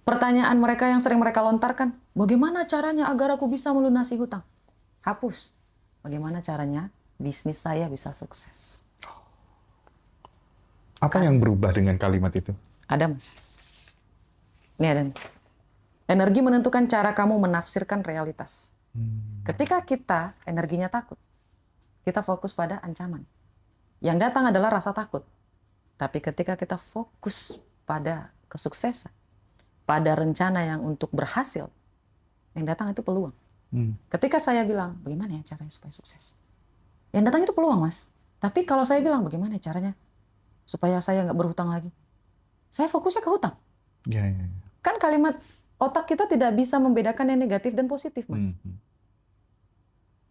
Pertanyaan mereka yang sering mereka lontarkan, bagaimana caranya agar aku bisa melunasi hutang? Hapus. Bagaimana caranya bisnis saya bisa sukses? Apa yang berubah dengan kalimat itu? Ada, Mas. Ini ada nih. Energi menentukan cara kamu menafsirkan realitas. Ketika kita energinya takut, kita fokus pada ancaman. Yang datang adalah rasa takut. Tapi ketika kita fokus pada kesuksesan, pada rencana yang untuk berhasil, yang datang itu peluang. Ketika saya bilang, bagaimana ya caranya supaya sukses? Yang datang itu peluang, Mas. Tapi kalau saya bilang, bagaimana ya caranya supaya saya nggak berhutang lagi? Saya fokusnya ke hutang. Ya. Kan kalimat otak kita tidak bisa membedakan yang negatif dan positif, Mas.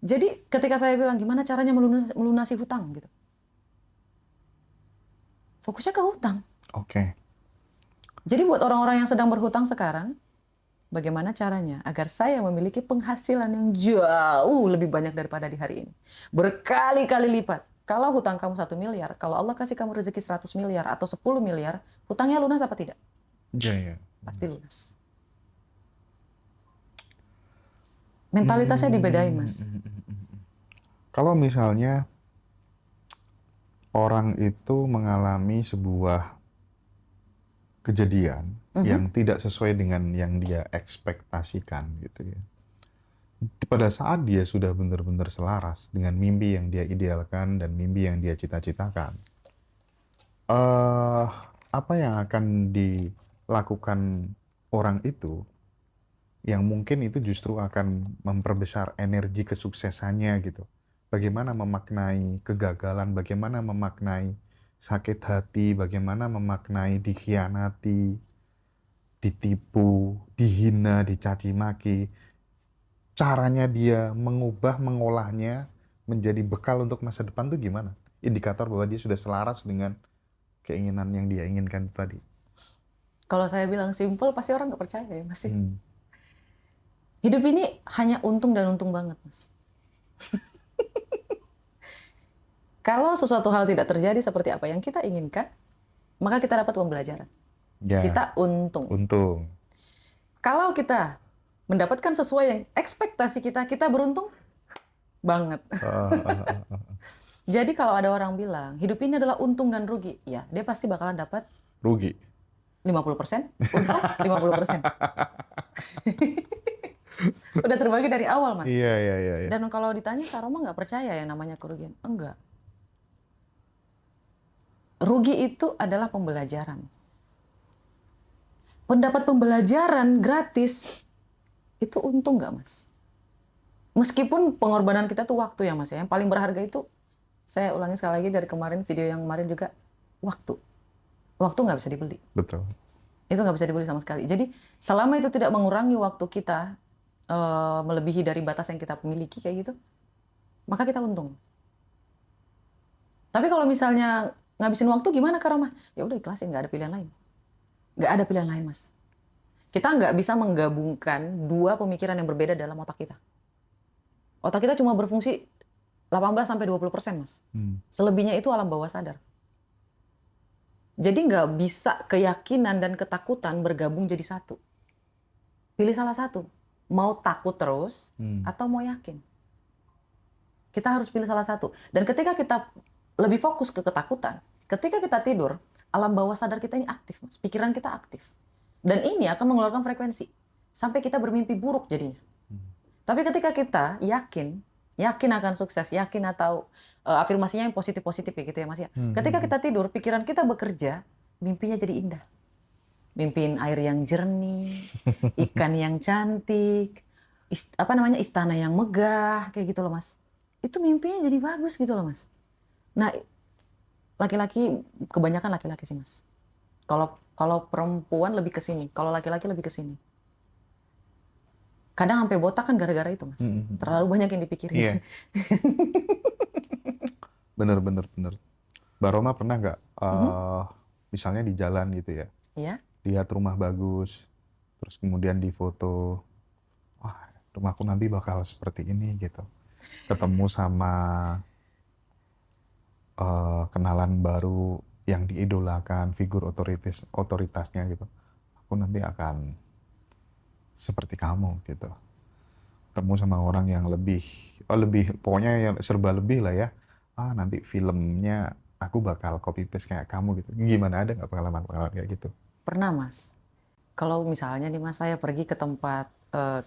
Jadi ketika saya bilang, gimana caranya melunasi hutang? Gitu. Fokusnya ke hutang. Oke. Jadi buat orang-orang yang sedang berhutang sekarang, bagaimana caranya agar saya memiliki penghasilan yang jauh lebih banyak daripada di hari ini. Berkali-kali lipat. Kalau hutang kamu 1 miliar, kalau Allah kasih kamu rezeki 100 miliar atau 10 miliar, hutangnya lunas apa tidak? Ya. Pasti lunas. Mentalitasnya dibedain, Mas. Kalau misalnya orang itu mengalami sebuah kejadian yang tidak sesuai dengan yang dia ekspektasikan gitu ya. Pada saat dia sudah benar-benar selaras dengan mimpi yang dia idealkan dan mimpi yang dia cita-citakan, apa yang akan dilakukan orang itu yang mungkin itu justru akan memperbesar energi kesuksesannya gitu. Bagaimana memaknai kegagalan, bagaimana memaknai sakit hati, bagaimana memaknai dikhianati, ditipu, dihina, dicaci maki. Caranya dia mengubah, mengolahnya menjadi bekal untuk masa depan tuh gimana? Indikator bahwa dia sudah selaras dengan keinginan yang dia inginkan tadi. Kalau saya bilang simple, pasti orang nggak percaya ya, Mas. Hidup ini hanya untung dan untung banget, Mas. Kalau sesuatu hal tidak terjadi seperti apa yang kita inginkan, maka kita dapat pembelajaran. Ya, Kita untung. untung. Kalau kita mendapatkan sesuai yang ekspektasi kita, kita beruntung banget. Jadi kalau ada orang bilang, hidup ini adalah untung dan rugi, ya dia pasti bakalan dapat Rugi. 50%, untung 50%. Udah terbagi dari awal, Mas. Iya. Dan kalau ditanya, Kak Roma nggak percaya yang namanya kerugian? Enggak. Rugi itu adalah pembelajaran. Pendapat pembelajaran gratis, itu untung nggak, Mas? Meskipun pengorbanan kita tuh waktu ya, Mas. Yang paling berharga itu, saya ulangi sekali lagi dari kemarin, video yang kemarin juga, waktu. Waktu nggak bisa dibeli. Betul. Itu nggak bisa dibeli sama sekali. Jadi selama itu tidak mengurangi waktu kita, melebihi dari batas yang kita miliki kayak gitu, maka kita untung. Tapi kalau misalnya ngabisin waktu gimana, Kak Roma? Ya udah ikhlasin, nggak ada pilihan lain. Nggak ada pilihan lain, Mas. Kita nggak bisa menggabungkan dua pemikiran yang berbeda dalam otak kita. Otak kita cuma berfungsi 18-20%, Mas. Selebihnya itu alam bawah sadar. Jadi nggak bisa keyakinan dan ketakutan bergabung jadi satu. Pilih salah satu. Mau takut terus atau mau yakin. Kita harus pilih salah satu. Dan ketika kita lebih fokus ke ketakutan, ketika kita tidur, alam bawah sadar kita ini aktif, Mas. Pikiran kita aktif. Dan ini akan mengeluarkan frekuensi. Sampai kita bermimpi buruk jadinya. Tapi ketika kita yakin akan sukses, yakin atau afirmasinya yang positif-positif ya gitu ya, Mas ya. Ketika kita tidur, pikiran kita bekerja, mimpinya jadi indah. Mimpiin air yang jernih, ikan yang cantik, istana yang megah, kayak gitu loh, Mas. Itu mimpinya jadi bagus gitu loh, Mas. Nah, laki-laki, kebanyakan laki-laki sih, Mas. Kalau perempuan lebih ke sini, kalau laki-laki lebih ke sini. Kadang sampai botak kan gara-gara itu, Mas. Terlalu banyak yang dipikirin. Iya. Bener. Mbak Roma pernah nggak, misalnya di jalan gitu ya, Iya. lihat rumah bagus, terus kemudian difoto, wah rumahku nanti bakal seperti ini gitu. Ketemu sama kenalan baru yang diidolakan, figur otoritasnya gitu. Aku nanti akan seperti kamu gitu. Ketemu sama orang yang lebih pokoknya yang serba lebih lah ya. Nanti filmnya aku bakal copy paste kayak kamu gitu. Gimana, ada nggak pengalaman-pengalaman kayak gitu? Pernah Mas. Kalau misalnya nih Mas, saya pergi ke tempat,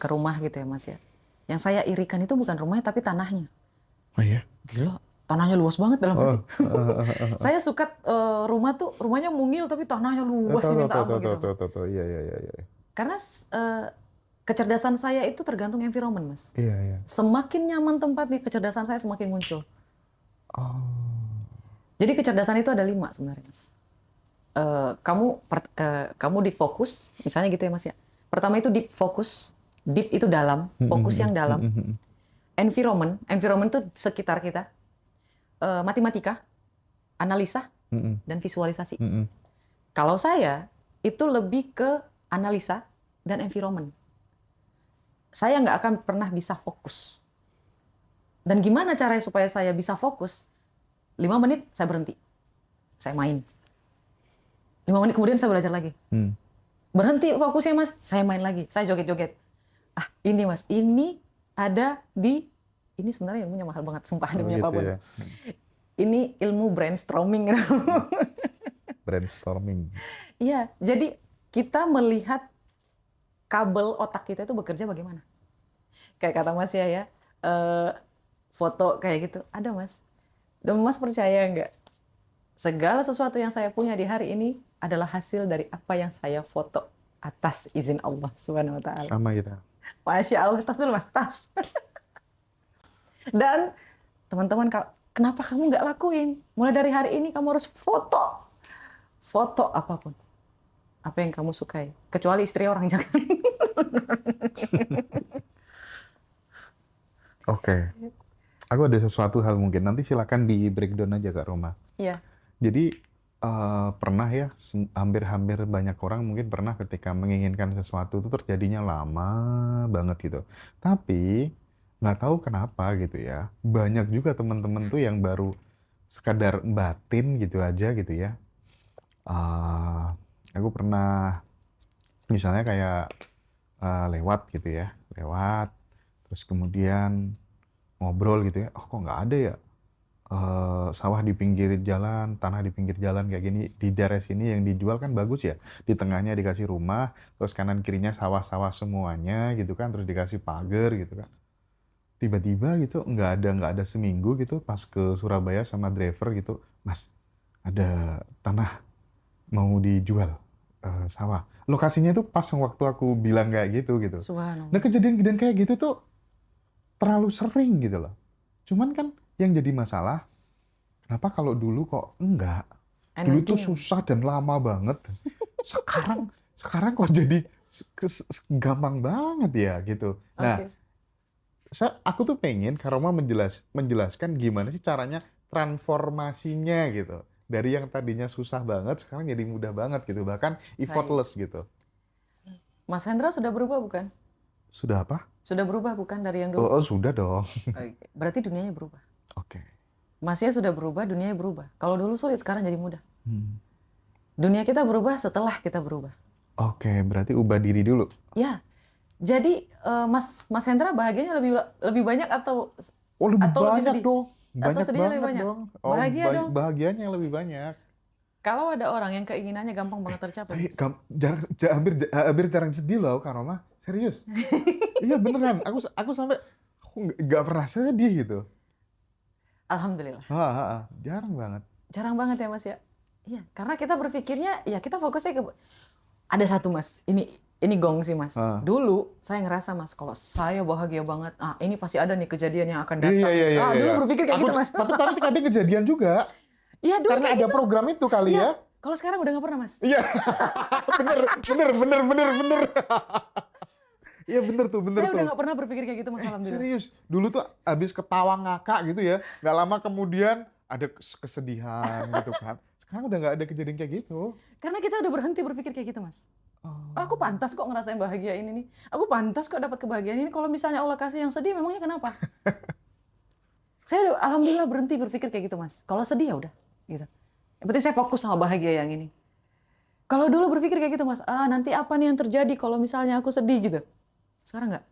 ke rumah gitu ya Mas ya. Yang saya irikan itu bukan rumahnya tapi tanahnya. Oh iya? Gila, tanahnya luas banget dalam Oh, hati. Saya suka rumahnya mungil tapi tanahnya luas tahu, sih minta tahu, ampun tahu, gitu tahu, Mas. tahu, tahu. Iya, iya, iya, iya. Karena kecerdasan saya itu tergantung environment Mas. Iya, iya. Semakin nyaman tempatnya, kecerdasan saya semakin muncul. Oh, Jadi kecerdasan itu ada 5 sebenarnya Mas. Kamu di fokus, misalnya gitu ya Mas ya. Pertama itu deep fokus, deep itu dalam, fokus yang dalam. Environment itu sekitar kita. Matematika, analisa, dan visualisasi. Kalau saya itu lebih ke analisa dan environment. Saya nggak akan pernah bisa fokus. Dan gimana caranya supaya saya bisa fokus? 5 menit saya berhenti, saya main. 5 menit kemudian saya belajar lagi. Berhenti fokusnya Mas, saya main lagi, saya joget-joget. Ini Mas, ini ada ini sebenarnya ilmunya mahal banget, sumpah demi gitu apapun. ya. Ini ilmu brainstorming. Brainstorming. Iya, jadi kita melihat kabel otak kita itu bekerja bagaimana. Kayak kata Mas ya, foto kayak gitu, ada Mas. Dan Mas percaya nggak? Segala sesuatu yang saya punya di hari ini adalah hasil dari apa yang saya foto atas izin Allah Subhanahu wa Ta'ala. Sama kita. Masya Allah, tas dulu Mas, tas. Dan teman-teman, kenapa kamu nggak lakuin? Mulai dari hari ini kamu harus foto. Foto apapun. Apa yang kamu sukai. Kecuali istri orang, jangan. Oke. Aku ada sesuatu hal mungkin. Nanti silakan di breakdown aja Kak Roma. Iya. Jadi pernah ya, hampir banyak orang mungkin pernah ketika menginginkan sesuatu itu terjadinya lama banget gitu. Tapi nggak tahu kenapa gitu ya. Banyak juga teman-teman tuh yang baru sekadar batin gitu aja gitu ya. Aku pernah misalnya kayak lewat gitu ya, terus kemudian ngobrol gitu ya, kok nggak ada ya sawah di pinggir jalan, tanah di pinggir jalan kayak gini, di daerah sini yang dijual kan bagus ya, di tengahnya dikasih rumah, terus kanan kirinya sawah-sawah semuanya gitu kan, terus dikasih pagar gitu kan. Tiba-tiba gitu nggak ada seminggu gitu pas ke Surabaya sama driver gitu, Mas ada tanah mau dijual, sawah. Lokasinya tuh pas waktu aku bilang kayak gitu. Subhanallah. Nah kejadian-kejadian kayak gitu tuh terlalu sering gitu loh. Cuman kan yang jadi masalah, kenapa kalau dulu kok enggak? Dulu tuh susah dan lama banget. Sekarang kok jadi gampang banget ya gitu. Nah, aku tuh pengen Karoma menjelaskan gimana sih caranya transformasinya gitu. Dari yang tadinya susah banget, sekarang jadi mudah banget gitu. Bahkan effortless gitu. Mas Hendra sudah berubah bukan? Sudah apa? Sudah berubah bukan dari yang dulu? Oh sudah dong. Berarti dunianya berubah. Oke. Masnya sudah berubah, dunianya berubah. Kalau dulu sulit, sekarang jadi mudah. Dunia kita berubah setelah kita berubah. Oke, berarti ubah diri dulu. Ya, jadi Mas Hendra bahagianya lebih banyak atau lebih atau banyak lebih sedih? dong. Atau sedihnya lebih banyak? Dong. Bahagia dong. Bahagianya yang lebih banyak. Kalau ada orang yang keinginannya gampang banget tercapai. Hampir jarang sedih loh, Kak Roma. Serius. Iya beneran. Aku sampai nggak pernah sedih gitu. Alhamdulillah. Jarang banget. Jarang banget ya Mas ya. Iya, karena kita berpikirnya ya kita fokusnya ke ada satu Mas. Ini gong sih Mas. Dulu saya ngerasa Mas, kalau saya bahagia banget, ini pasti ada nih kejadian yang akan datang. Iya. Dulu berpikir kayak gitu Mas. Tapi kadang kejadian juga. Iya dulu karena kayak ada gitu. Program itu kali ya. Kalau sekarang udah nggak pernah Mas. Iya. bener. Iya bener tuh. Saya udah nggak pernah berpikir kayak gitu Mas, alhamdulillah. Serius, dulu tuh abis ketawa ngakak gitu ya, nggak lama kemudian ada kesedihan gitu kan. Sekarang udah nggak ada kejadian kayak gitu. Karena kita udah berhenti berpikir kayak gitu Mas. Aku pantas kok ngerasain bahagia ini nih. Aku pantas kok dapat kebahagiaan ini. Kalau misalnya Allah kasih yang sedih, memangnya kenapa? Saya alhamdulillah berhenti berpikir kayak gitu Mas. Kalau sedih ya udah gitu. Yang penting saya fokus sama bahagia yang ini. Kalau dulu berpikir kayak gitu Mas, nanti apa nih yang terjadi kalau misalnya aku sedih gitu. Sekarang nggak.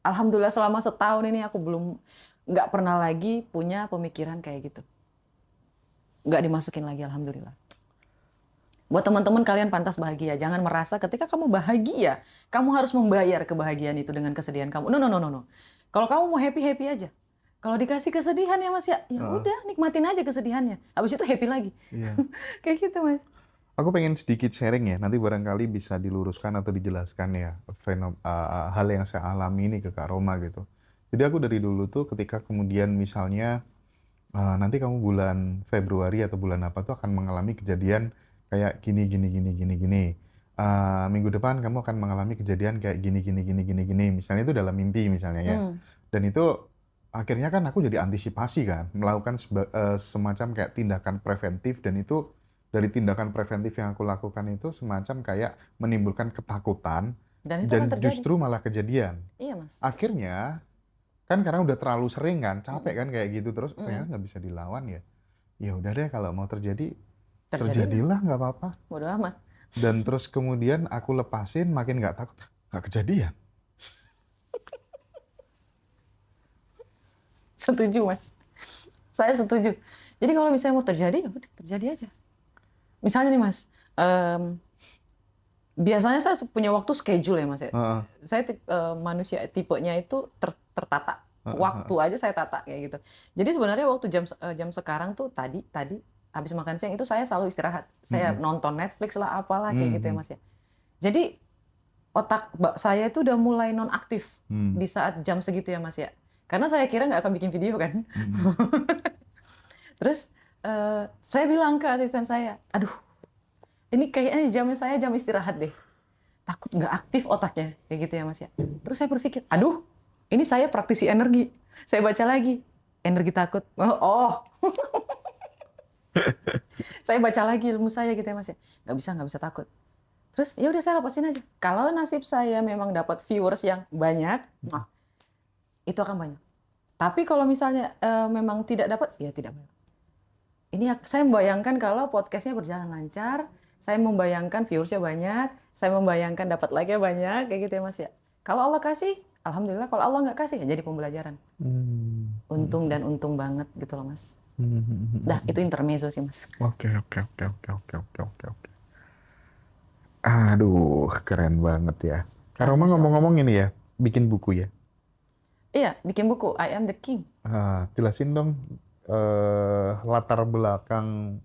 Alhamdulillah selama setahun ini aku nggak pernah lagi punya pemikiran kayak gitu. Nggak dimasukin lagi, alhamdulillah. Buat teman-teman, kalian pantas bahagia. Jangan merasa ketika kamu bahagia, kamu harus membayar kebahagiaan itu dengan kesedihan kamu. No, no, no, no, no. Kalau kamu mau happy aja. Kalau dikasih kesedihan ya Mas ya udah nikmatin aja kesedihannya. Habis itu happy lagi. Iya. Kayak gitu Mas. Aku pengen sedikit sharing ya, nanti barangkali bisa diluruskan atau dijelaskan ya hal yang saya alami ini ke Kak Roma gitu. Jadi aku dari dulu tuh ketika kemudian misalnya nanti kamu bulan Februari atau bulan apa tuh akan mengalami kejadian kayak gini. Minggu depan kamu akan mengalami kejadian kayak gini. Misalnya itu dalam mimpi misalnya ya. Dan itu akhirnya kan aku jadi antisipasi kan, melakukan semacam kayak tindakan preventif, dan itu dari tindakan preventif yang aku lakukan itu semacam kayak menimbulkan ketakutan Dan itu dan akan terjadi. justru malah kejadian. Iya Mas. Akhirnya kan karena udah terlalu sering kan, capek kan kayak gitu terus ternyata nggak bisa dilawan ya. Ya udah deh kalau mau terjadilah nggak apa-apa. Bodo amat. Dan terus kemudian aku lepasin makin nggak takut, nggak kejadian. Setuju Mas. Saya setuju. Jadi kalau misalnya mau terjadi, ya udah terjadi aja. Misalnya nih Mas, biasanya saya punya waktu schedule ya Mas ya. Saya manusia tipenya itu tertata. Waktu aja saya tata kayak gitu. Jadi sebenarnya waktu jam sekarang tuh tadi habis makan siang itu saya selalu istirahat. Saya nonton Netflix lah apalah kayak gitu ya Mas ya. Jadi otak saya itu udah mulai nonaktif di saat jam segitu ya Mas ya. Karena saya kira nggak akan bikin video kan. Terus saya bilang ke asisten saya, aduh, ini kayaknya jamnya saya jam istirahat deh. Takut nggak aktif otaknya, kayak gitu ya Mas ya. Terus saya berpikir, aduh, ini saya praktisi energi. Saya baca lagi, energi takut. Oh. Saya baca lagi ilmu saya gitu ya Mas ya. Nggak bisa takut. Terus ya udah saya lepasin aja. Kalau nasib saya memang dapat viewers yang banyak, itu akan banyak. Tapi kalau misalnya memang tidak dapat, ya tidak banyak. Ini saya membayangkan kalau podcastnya berjalan lancar, saya membayangkan viewersnya banyak, saya membayangkan dapat like-nya banyak, kayak gitu ya Mas ya. Kalau Allah kasih, alhamdulillah. Kalau Allah nggak kasih, ya jadi pembelajaran. Untung dan untung banget gitu loh Mas. Dah, itu intermezzo sih Mas. Oke. Aduh, keren banget ya. Kak Roma ngomong-ngomong ini ya, bikin buku ya? Iya, bikin buku, I Am the King. Jelasin dong latar belakang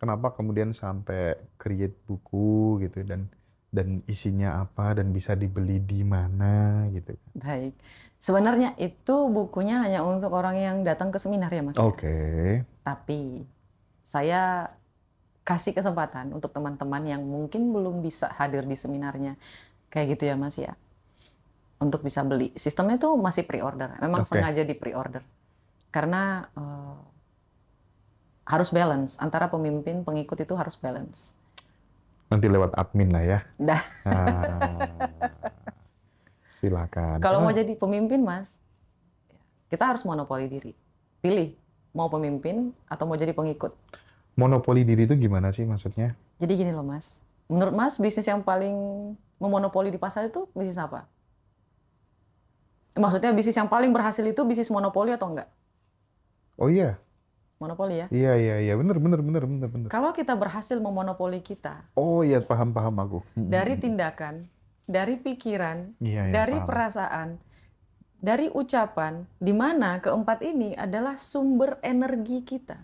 kenapa kemudian sampai create buku gitu, dan isinya apa dan bisa dibeli di mana gitu. Baik. Sebenarnya itu bukunya hanya untuk orang yang datang ke seminar ya Mas. Oke. Tapi saya kasih kesempatan untuk teman-teman yang mungkin belum bisa hadir di seminarnya. Kayak gitu ya Mas ya. Untuk bisa beli. Sistemnya tuh masih pre-order. Memang sengaja di pre-order. Karena harus balance. Antara pemimpin, pengikut itu harus balance. Nanti lewat admin lah ya. Dah. Silakan. Kalau mau jadi pemimpin Mas, kita harus monopoli diri. Pilih, mau pemimpin atau mau jadi pengikut. Monopoli diri itu gimana sih maksudnya? Jadi gini loh Mas. Menurut Mas, bisnis yang paling memonopoli di pasar itu bisnis apa? Maksudnya bisnis yang paling berhasil itu bisnis monopoli atau enggak? Oh iya. Monopoli ya? Iya. Bener. Kalau kita berhasil memonopoli kita. Oh iya, paham aku. Dari tindakan, dari pikiran, Iya, dari paham. perasaan, dari ucapan, di mana keempat ini adalah sumber energi kita.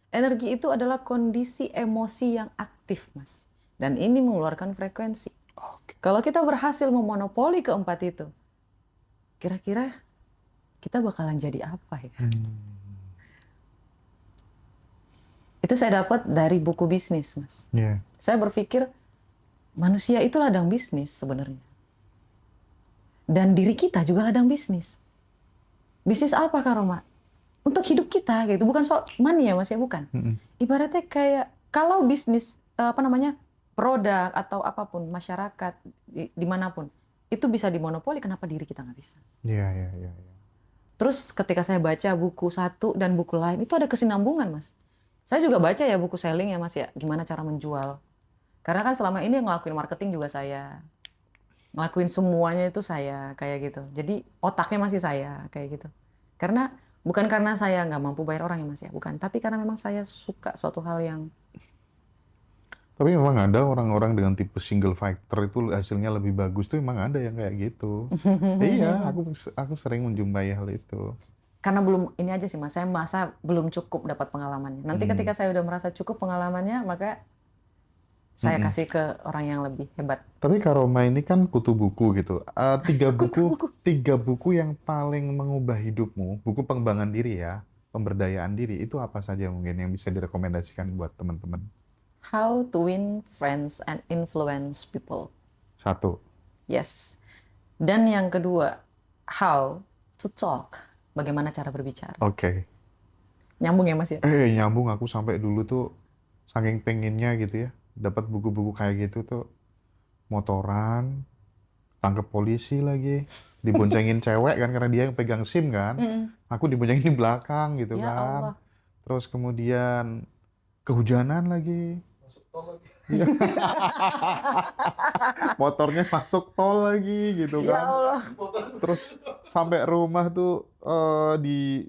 Energi itu adalah kondisi emosi yang aktif, Mas. Dan ini mengeluarkan frekuensi. Kalau kita berhasil memonopoli keempat itu, kira-kira kita bakalan jadi apa ya? Itu saya dapat dari buku bisnis, Mas. Yeah. Saya berpikir manusia itu ladang bisnis sebenarnya. Dan diri kita juga ladang bisnis. Bisnis apa Kak Roma? Untuk hidup kita gitu, bukan soal money ya Mas ya, bukan. Ibaratnya kayak kalau bisnis produk atau apapun masyarakat dimanapun itu bisa dimonopoli, kenapa diri kita nggak bisa? Iya. Terus ketika saya baca buku satu dan buku lain itu ada kesinambungan Mas. Saya juga baca ya buku selling ya Mas ya, gimana cara menjual. Karena kan selama ini yang ngelakuin marketing juga saya. ngelakuin semuanya itu saya kayak gitu. Jadi otaknya masih saya kayak gitu. Karena bukan karena saya nggak mampu bayar orang ya Mas ya, bukan. Tapi karena memang saya suka suatu hal yang Tapi memang ada orang-orang dengan tipe single factor itu hasilnya lebih bagus tuh, memang ada yang kayak gitu. Iya, aku sering menjumpai hal itu. karena belum ini aja sih Mas, saya merasa belum cukup dapat pengalamannya. Nanti ketika saya udah merasa cukup pengalamannya, maka saya kasih ke orang yang lebih hebat. Tapi Kak Roma ini kan kutu buku gitu. Tiga buku yang paling mengubah hidupmu, buku pengembangan diri ya, pemberdayaan diri, itu apa saja mungkin yang bisa direkomendasikan buat teman-teman? How to win friends and influence people. Satu. Yes. Dan yang kedua, how to talk. Bagaimana cara berbicara. Oke. Nyambung ya Mas ya? Nyambung, aku sampai dulu tuh saking pengennya gitu ya, dapat buku-buku kayak gitu tuh, motoran, tangkep polisi lagi, diboncengin cewek kan karena dia yang pegang SIM kan. Aku diboncengin di belakang gitu Ya kan. Allah. Terus kemudian kehujanan lagi. Masuk tol lagi. Motornya masuk tol lagi gitu Ya kan. Allah. Terus sampai rumah tuh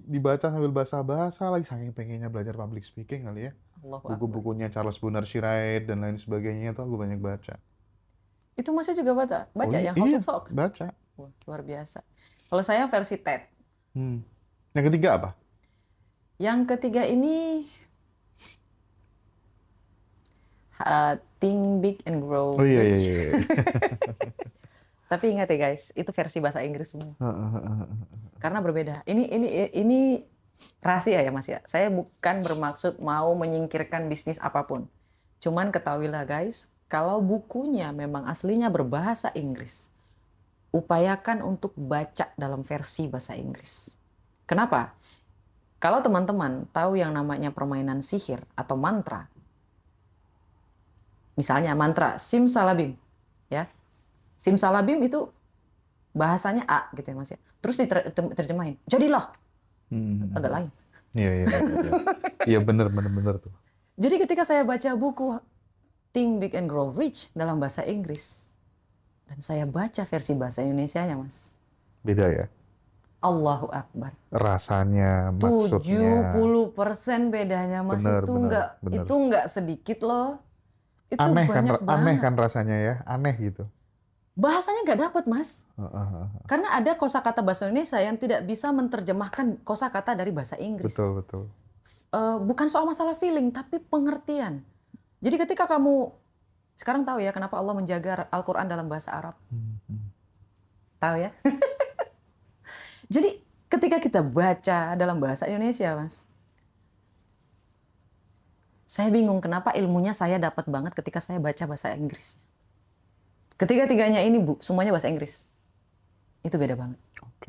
dibaca sambil basah-basah lagi, saking pengennya belajar public speaking kali ya. Allahu Akbar. Buku-bukunya Charles Bonar Sirait dan lain sebagainya itu aku banyak baca. Itu Masnya juga baca? Baca Oh, yang how iya, to talk? baca. Wah, luar biasa. Kalau saya versi TED. Yang ketiga apa? Yang ketiga ini Think Big and Grow Oh iya, iya, Rich. iya. Tapi ingat ya guys, itu versi bahasa Inggris semua. Karena berbeda. Ini rahasia ya Mas ya. Saya bukan bermaksud mau menyingkirkan bisnis apapun. Cuman ketahuilah guys, kalau bukunya memang aslinya berbahasa Inggris, upayakan untuk baca dalam versi bahasa Inggris. Kenapa? Kalau teman-teman tahu yang namanya permainan sihir atau mantra, misalnya mantra simsalabim, ya. Simsalabim itu bahasanya A gitu ya Mas ya. Terus diterjemahin, jadilah. Agak lain. Iya, iya, iya. Iya, bener tuh. Jadi ketika saya baca buku Think Big and Grow Rich dalam bahasa Inggris, dan saya baca versi bahasa Indonesianya Mas, Beda ya. Allahu Akbar. Rasanya, maksudnya. 70% bedanya Mas. Bener, bener. Itu nggak sedikit loh. Itu Aneh kan, banyak aneh banget. kan rasanya ya, aneh gitu. Bahasanya nggak dapat Mas. Karena ada kosakata bahasa Indonesia yang tidak bisa menerjemahkan kosakata dari bahasa Inggris. Betul, betul. Bukan soal masalah feeling, tapi pengertian. Jadi ketika kamu sekarang tahu ya kenapa Allah menjaga Al-Quran dalam bahasa Arab. Tahu ya? Jadi ketika kita baca dalam bahasa Indonesia, Mas, saya bingung kenapa ilmunya saya dapat banget ketika saya baca bahasa Inggris. Ketiga-tiganya ini Bu, semuanya bahasa Inggris. Itu beda banget.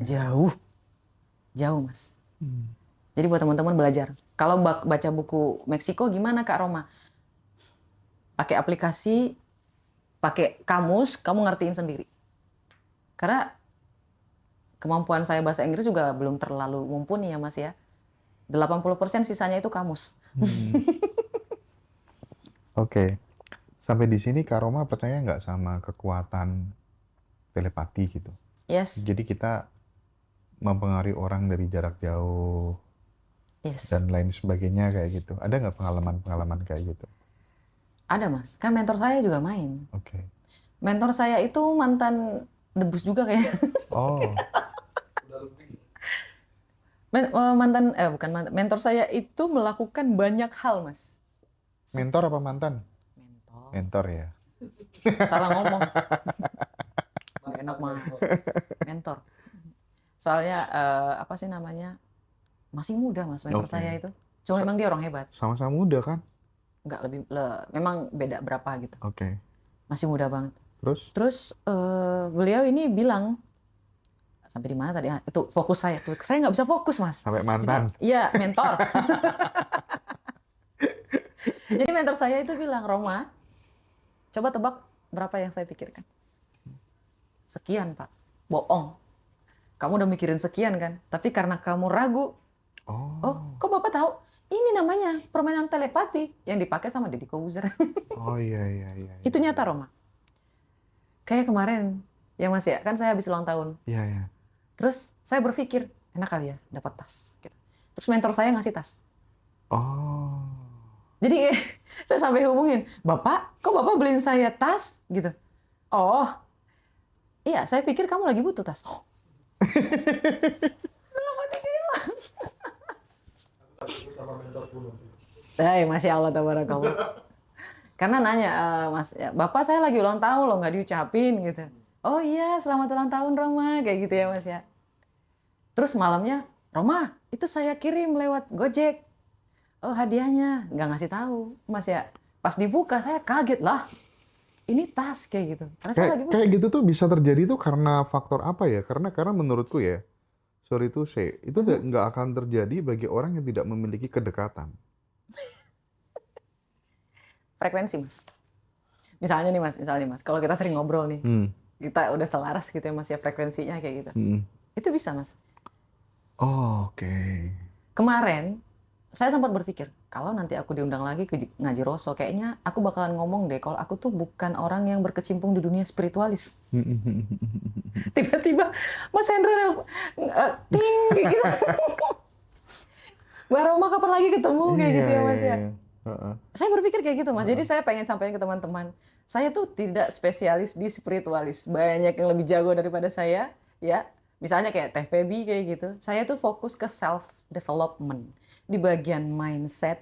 Jauh. Jauh, Mas. Jadi buat teman-teman belajar. Kalau baca buku Meksiko gimana Kak Roma? Pakai aplikasi, pakai kamus, kamu ngertiin sendiri. Karena kemampuan saya bahasa Inggris juga belum terlalu mumpuni ya Mas ya. 80% sisanya itu kamus. Oke. Sampai di sini Kak Roma percaya nggak sama kekuatan telepati gitu? Yes. Jadi kita mempengaruhi orang dari jarak jauh Yes. dan lain sebagainya kayak gitu. Ada nggak pengalaman-pengalaman kayak gitu? Ada Mas. Kan mentor saya juga main. Oke. Mentor saya itu mantan debus juga kayaknya. Oh, Mentor saya itu melakukan banyak hal, Mas. mentor apa mantan? Mentor. Mentor ya. Salah ngomong. Nggak enak, Mas. Mentor. Soalnya apa sih namanya? Masih muda, Mas, mentor Oke. saya itu. Cuma memang dia orang hebat. Sama-sama muda kan? Nggak lebih memang beda berapa gitu. Oke. Masih muda banget. Terus? Terus beliau ini bilang sampai di mana tadi? Itu fokus saya tuh. Saya nggak bisa fokus, Mas. Sampai mantan. Iya, mentor. Jadi mentor saya itu bilang, Roma, coba tebak berapa yang saya pikirkan. Sekian, Pak. Bohong. Kamu udah mikirin sekian kan? Tapi karena kamu ragu, oh, kok Bapak tahu? Ini namanya permainan telepati yang dipakai sama Deddy Corbuzier. Oh iya. Itu nyata, Roma. Kayak kemarin, Ya Mas ya, kan saya habis ulang tahun. Iya, iya. Terus saya berpikir, enak kali ya dapat tas. Gitu. Terus mentor saya ngasih tas. Oh. Jadi saya sampai hubungin, Bapak, kok Bapak beliin saya tas? Gitu. Oh, iya, saya pikir kamu lagi butuh tas. Oh. Masya Allah, tabarakallah. Karena nanya, Mas, ya, Bapak saya lagi ulang tahun loh, nggak diucapin gitu. Oh iya, selamat ulang tahun Roma, kayak gitu ya Mas ya. Terus malamnya, Roma, itu saya kirim lewat Gojek. Oh hadiahnya, nggak ngasih tahu Mas ya. Pas dibuka saya kaget lah, ini tas kayak gitu. Karena saya lagi Kayak gitu tuh bisa terjadi tuh karena faktor apa ya? Karena menurutku ya, sorry to say, itu nggak akan terjadi bagi orang yang tidak memiliki kedekatan. frekuensi Mas. Misalnya nih Mas, kalau kita sering ngobrol nih, kita udah selaras gitu ya Mas ya, frekuensinya kayak gitu. Itu bisa Mas. Oh, oke. Kemarin saya sempat berpikir, kalau nanti aku diundang lagi ke ngaji Roso, kayaknya aku bakalan ngomong deh kalau aku tuh bukan orang yang berkecimpung di dunia spiritualis. Tiba-tiba Mas Hendra ting kayak gitu. Mbak Roma kapan lagi ketemu kayak gitu ya Mas ya. Saya berpikir kayak gitu Mas. Jadi saya pengen sampaikan ke teman-teman, saya tuh tidak spesialis di spiritualis. Banyak yang lebih jago daripada saya, ya. Misalnya kayak Teh Febi kayak gitu. Saya tuh fokus ke self development di bagian mindset,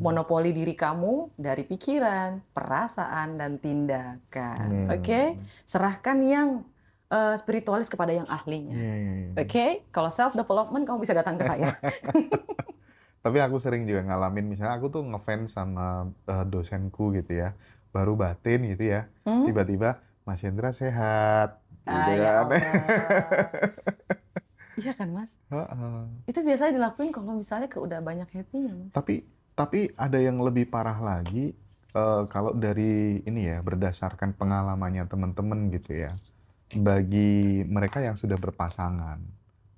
monopoli diri kamu dari pikiran, perasaan dan tindakan. Oke? Serahkan yang spiritualis kepada yang ahlinya. Oke? Kalau self development kamu bisa datang ke saya. Tapi aku sering juga ngalamin, misalnya aku tuh ngefans sama dosenku gitu ya, baru batin gitu ya, tiba-tiba Mas Hendra sehat, gitu Ya kan. Allah. Iya kan Mas? Itu biasanya dilakuin kalau misalnya udah banyak happy-nya Mas. Tapi ada yang lebih parah lagi, kalau dari ini ya, berdasarkan pengalamannya teman-teman gitu ya, bagi mereka yang sudah berpasangan,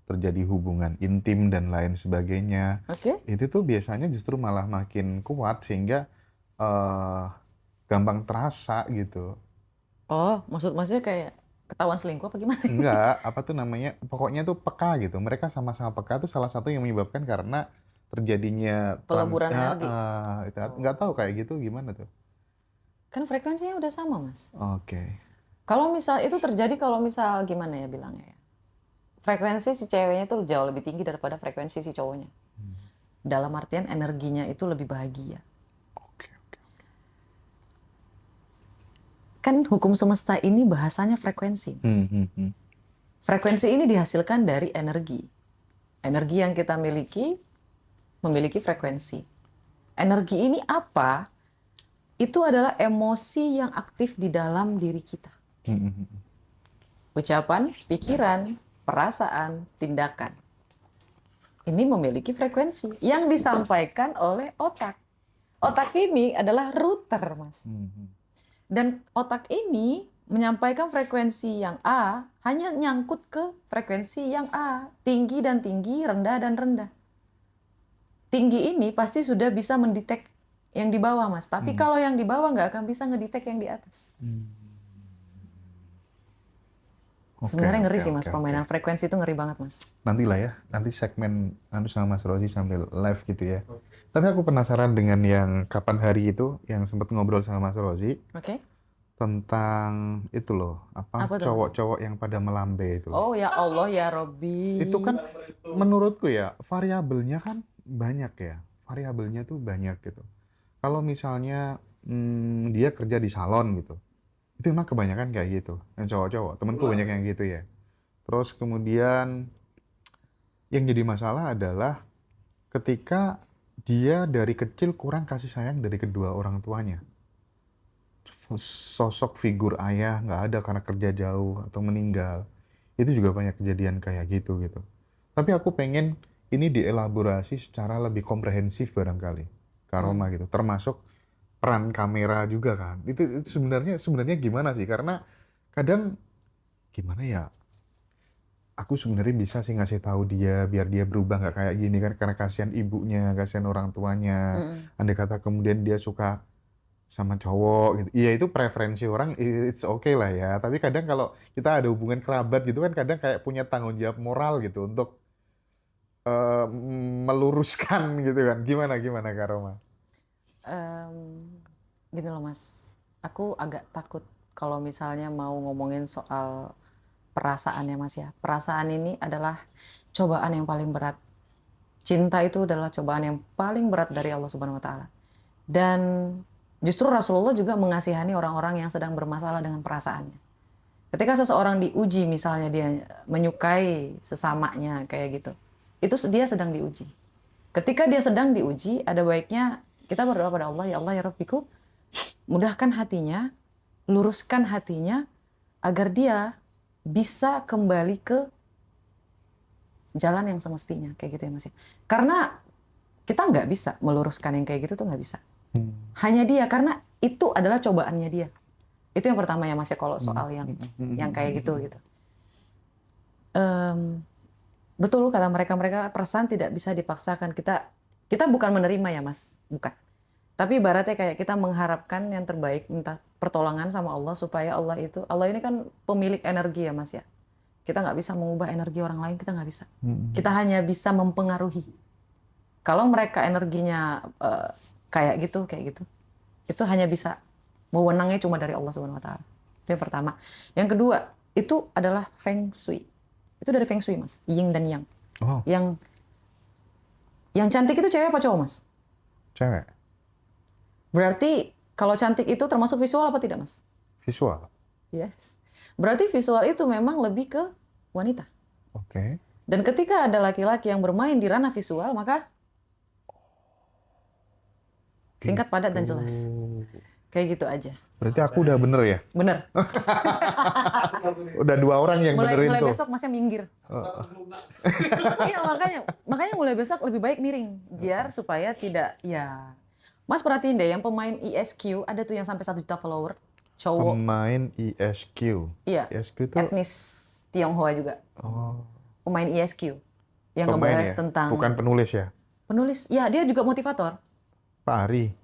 terjadi hubungan intim dan lain sebagainya, itu tuh biasanya justru malah makin kuat sehingga gampang terasa gitu. Oh, maksudnya kayak ketahuan selingkuh apa gimana? Enggak, apa tuh namanya, pokoknya tuh peka gitu. Mereka sama-sama peka tuh salah satu yang menyebabkan karena terjadinya Peleburan energi. Nggak tahu kayak gitu gimana tuh. Kan frekuensinya udah sama Mas. Oke. Kalau misal itu terjadi kalau misal gimana ya bilangnya ya. Frekuensi si ceweknya tuh jauh lebih tinggi daripada frekuensi si cowoknya. Dalam artian energinya itu lebih bahagia. Oke. Kan hukum semesta ini bahasanya frekuensi. Mas. Frekuensi ini dihasilkan dari energi. Energi yang kita miliki memiliki frekuensi. Energi ini apa? Itu adalah emosi yang aktif di dalam diri kita. Ucapan, pikiran, perasaan, tindakan. Ini memiliki frekuensi yang disampaikan oleh otak. Otak ini adalah router, Mas. Dan otak ini menyampaikan frekuensi yang A hanya nyangkut ke frekuensi yang A. Tinggi dan tinggi, rendah dan rendah. Tinggi ini pasti sudah bisa mendetek yang di bawah, Mas. Tapi kalau yang di bawah nggak akan bisa ngedetek yang di atas. Sebenarnya ngeri sih Mas, permainan frekuensi itu ngeri banget Mas. Nantilah ya, nanti segmen sama Mas Rozi sambil live gitu ya. Tapi aku penasaran dengan yang kapan hari itu, yang sempat ngobrol sama Mas Rozi. Tentang itu loh, apa cowok-cowok yang pada melambe itu. Oh ya Allah ya Robbi. Itu kan menurutku ya, variabelnya kan banyak ya. Variabelnya tuh banyak gitu. Kalau misalnya dia kerja di salon gitu, itu emang kebanyakan kayak gitu, yang cowok-cowok. Temenku banyak yang gitu ya. Terus kemudian yang jadi masalah adalah ketika dia dari kecil kurang kasih sayang dari kedua orang tuanya. Sosok figur ayah nggak ada karena kerja jauh atau meninggal. Itu juga banyak kejadian kayak gitu. Tapi aku pengen ini dielaborasi secara lebih komprehensif barangkali. Karoma gitu, termasuk peran kamera juga kan. Itu sebenarnya gimana sih? Karena kadang gimana ya? Aku sebenarnya bisa sih ngasih tahu dia biar dia berubah nggak kayak gini kan, karena kasihan ibunya, kasihan orang tuanya. Andai kata kemudian dia suka sama cowok gitu. Iya itu preferensi orang, it's okay lah ya. Tapi kadang kalau kita ada hubungan kerabat gitu kan kadang kayak punya tanggung jawab moral gitu untuk eh, meluruskan gitu kan. Gimana gimana Kak Roma? Em, Gini loh Mas, aku agak takut kalau misalnya mau ngomongin soal perasaan ya Mas ya. Perasaan ini adalah cobaan yang paling berat. Cinta itu adalah cobaan yang paling berat dari Allah Subhanahu wa taala. Dan justru Rasulullah juga mengasihani orang-orang yang sedang bermasalah dengan perasaannya. Ketika seseorang diuji misalnya dia menyukai sesamanya kayak gitu. Itu dia sedang diuji. Ketika dia sedang diuji, ada baiknya kita berdoa pada Allah, ya Allah ya Rabbiku, mudahkan hatinya, luruskan hatinya agar dia bisa kembali ke jalan yang semestinya kayak gitu ya Mas. Karena kita nggak bisa meluruskan yang kayak gitu tuh nggak bisa. Hanya dia karena itu adalah cobaannya dia. Itu yang pertama ya Mas ya kalau soal yang kayak gitu gitu. Betul kata mereka perasaan tidak bisa dipaksakan. Kita bukan menerima ya Mas, bukan. Tapi ibaratnya kayak kita mengharapkan yang terbaik, minta pertolongan sama Allah supaya Allah ini kan pemilik energi ya Mas ya. Kita nggak bisa mengubah energi orang lain, kita nggak bisa. Kita hanya bisa mempengaruhi. Kalau mereka energinya kayak gitu, itu hanya bisa wewenangnya cuma dari Allah Subhanahu Wa Taala. Itu yang pertama. Yang kedua, itu adalah Feng Shui. Itu dari Feng Shui Mas, Yin dan Yang. Oh, Yang cantik itu cewek apa cowok Mas? cewek. Berarti kalau cantik itu termasuk visual apa tidak Mas? Visual. Yes. Berarti visual itu memang lebih ke wanita. Oke. Dan ketika ada laki-laki yang bermain di ranah visual, maka singkat, padat, dan jelas. Kayak gitu aja. Berarti aku udah bener ya? Bener. Udah 2 orang yang Mulai benerin tuh. besok Masnya minggir. Iya, makanya mulai besok lebih baik miring. Biar supaya tidak, ya. Mas perhatiin deh, yang pemain ESQ, ada tuh yang sampai 1 juta follower. Cowok. Pemain ESQ. Iya. ESQ itu Etnis Tionghoa juga. Pemain ESQ. Yang pemain ngebahas ya? tentang Bukan penulis ya? penulis. Ya, dia juga motivator. Pak Ari.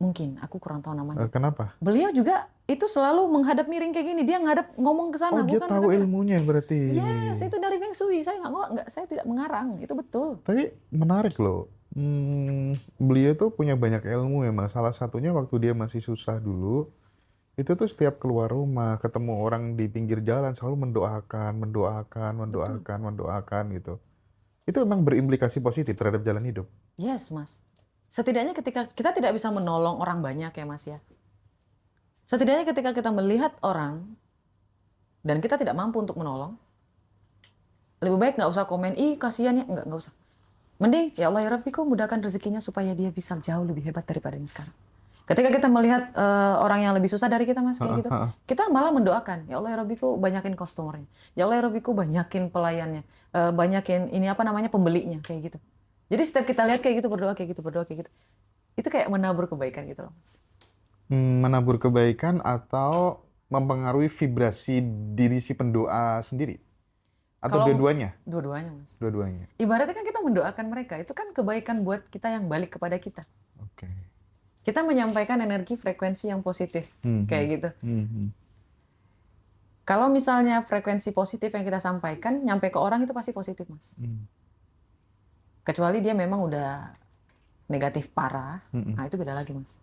Mungkin, aku kurang tahu namanya. Kenapa? Beliau juga itu selalu menghadap miring kayak gini. Dia ngadap ngomong ke sana. Oh, dia bukan tahu kadang-kadang. ilmunya berarti. Yes, itu dari Feng Shui. Saya tidak mengarang. Itu betul. Tapi menarik loh. Beliau tuh punya banyak ilmu memang. Salah satunya waktu dia masih susah dulu, itu tuh setiap keluar rumah, ketemu orang di pinggir jalan selalu mendoakan gitu. Itu memang berimplikasi positif terhadap jalan hidup. Yes, Mas. Setidaknya ketika kita tidak bisa menolong orang banyak ya, Mas ya. Setidaknya ketika kita melihat orang dan kita tidak mampu untuk menolong, lebih baik nggak usah komen, ih kasihan ya, nggak usah. Mending, ya Allah ya Rabbiku mudahkan rezekinya supaya dia bisa jauh lebih hebat daripada ini sekarang. Ketika kita melihat orang yang lebih susah dari kita Mas, kayak gitu, kita malah mendoakan, ya Allah ya Rabbiku banyakin customernya, ya Allah ya Rabbiku banyakin pelayannya, banyakin pembelinya, kayak gitu. Jadi setiap kita lihat kayak gitu, berdoa kayak gitu, itu kayak menabur kebaikan gitu loh Mas. Menabur kebaikan atau mempengaruhi vibrasi diri si pendoa sendiri? Atau Kalau dua-duanya? Dua-duanya Mas. Dua-duanya. Ibaratnya kan kita mendoakan mereka, itu kan kebaikan buat kita yang balik kepada kita. Oke. Kita menyampaikan energi frekuensi yang positif, kayak gitu. Kalau misalnya frekuensi positif yang kita sampaikan, nyampe ke orang itu pasti positif, Mas. Kecuali dia memang udah negatif parah, nah itu beda lagi, Mas.